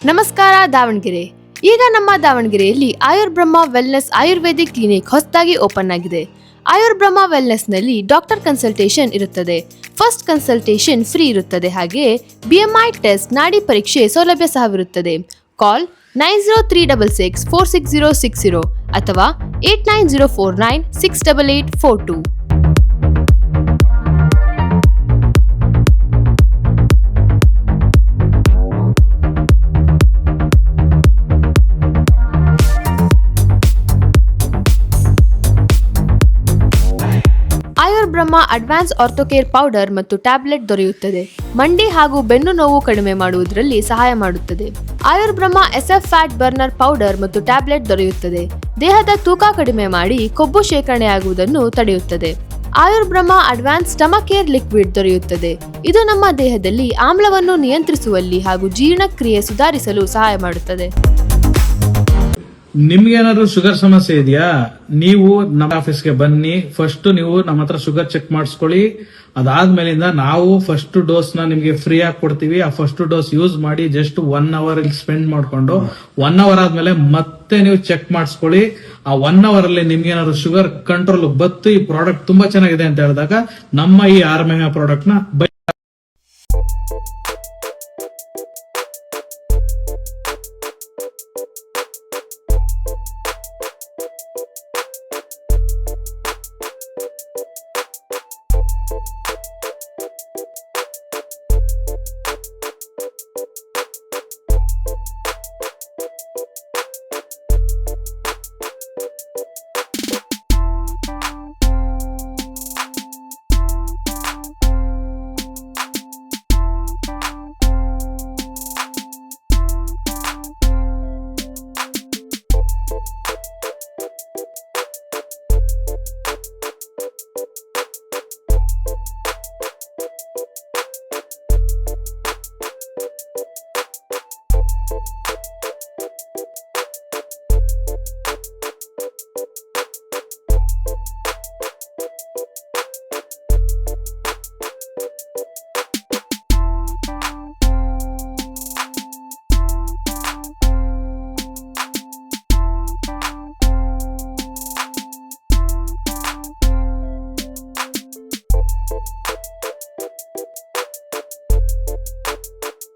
ನಮಸ್ಕಾರ ದಾವಣಗೆರೆ. ಈಗ ನಮ್ಮ ದಾವಣಗೆರೆಯಲ್ಲಿ ಆಯುರ್ಬ್ರಹ್ಮ ವೆಲ್ನೆಸ್ ಆಯುರ್ವೇದಿಕ್ ಕ್ಲಿನಿಕ್ ಹೊಸದಾಗಿ ಓಪನ್ ಆಗಿದೆ. ಆಯುರ್ಬ್ರಹ್ಮ ವೆಲ್ನೆಸ್ ನಲ್ಲಿ ಡಾಕ್ಟರ್ ಕನ್ಸಲ್ಟೇಷನ್ ಇರುತ್ತದೆ. ಫಸ್ಟ್ ಕನ್ಸಲ್ಟೇಷನ್ ಫ್ರೀ ಇರುತ್ತದೆ. ಹಾಗೆ BMI ಟೆಸ್ಟ್, ನಾಡಿ ಪರೀಕ್ಷೆ ಸೌಲಭ್ಯ ಸಹವಿರುತ್ತದೆ. ಕಾಲ್ 9036646060 ಅಥವಾ 8904968842. ಆಯುರ್ಬ್ರಹ್ಮ ಅಡ್ವಾನ್ಸ್ ಆರ್ಥೋಕೇರ್ ಪೌಡರ್ ಮತ್ತು ಟ್ಯಾಬ್ಲೆಟ್ ದೊರೆಯುತ್ತದೆ. ಮಂಡಿ ಹಾಗೂ ಬೆನ್ನು ನೋವು ಕಡಿಮೆ ಮಾಡುವುದರಲ್ಲಿ ಸಹಾಯ ಮಾಡುತ್ತದೆ. Ayurbrahma SF fat burner powder ಮತ್ತು ಟ್ಯಾಬ್ಲೆಟ್ ದೊರೆಯುತ್ತದೆ. ದೇಹದ ತೂಕ ಕಡಿಮೆ ಮಾಡಿ ಕೊಬ್ಬು ಶೇಖರಣೆಯಾಗುವುದನ್ನು ತಡೆಯುತ್ತದೆ. Ayurbrahma advance stomach care liquid ದೊರೆಯುತ್ತದೆ. ಇದು ನಮ್ಮ ದೇಹದಲ್ಲಿ ಆಮ್ಲವನ್ನು ನಿಯಂತ್ರಿಸುವಲ್ಲಿ ಹಾಗೂ ಜೀರ್ಣಕ್ರಿಯೆ ಸುಧಾರಿಸಲು ಸಹಾಯ ಮಾಡುತ್ತದೆ. ನಿಮ್ಗೆ ಏನಾದ್ರು ಶುಗರ್ ಸಮಸ್ಯೆ ಇದೆಯಾ? ನೀವು ನಮ್ಮ ಆಫೀಸ್ಗೆ ಬನ್ನಿ. ಫಸ್ಟ್ ನೀವು ನಮ್ಮ ಹತ್ರ ಶುಗರ್ ಚೆಕ್ ಮಾಡಿಸ್ಕೊಳ್ಳಿ. ಅದಾದ್ಮೇಲಿಂದ ನಾವು ಫಸ್ಟ್ ಡೋಸ್ ನ ನಿಮ್ಗೆ ಫ್ರೀ ಆಗಿ ಕೊಡ್ತೀವಿ. ಆ ಫಸ್ಟ್ ಡೋಸ್ ಯೂಸ್ ಮಾಡಿ ಜಸ್ಟ್ 1 hour ಇಲ್ಲಿ ಸ್ಪೆಂಡ್ ಮಾಡ್ಕೊಂಡು 1 hour ಆದ್ಮೇಲೆ ಮತ್ತೆ ನೀವು ಚೆಕ್ ಮಾಡಿಸ್ಕೊಳ್ಳಿ. ಆ 1 hour ಅಲ್ಲಿ ನಿಮ್ಗೆ ಏನಾದ್ರು ಶುಗರ್ ಕಂಟ್ರೋಲ್ ಬತ್ತು, ಈ ಪ್ರಾಡಕ್ಟ್ ತುಂಬಾ ಚೆನ್ನಾಗಿದೆ ಅಂತ ಹೇಳಿದಾಗ ನಮ್ಮ ಈ ಆರ್ಮೆಮಾ ಪ್ರಾಡಕ್ಟ್ ನ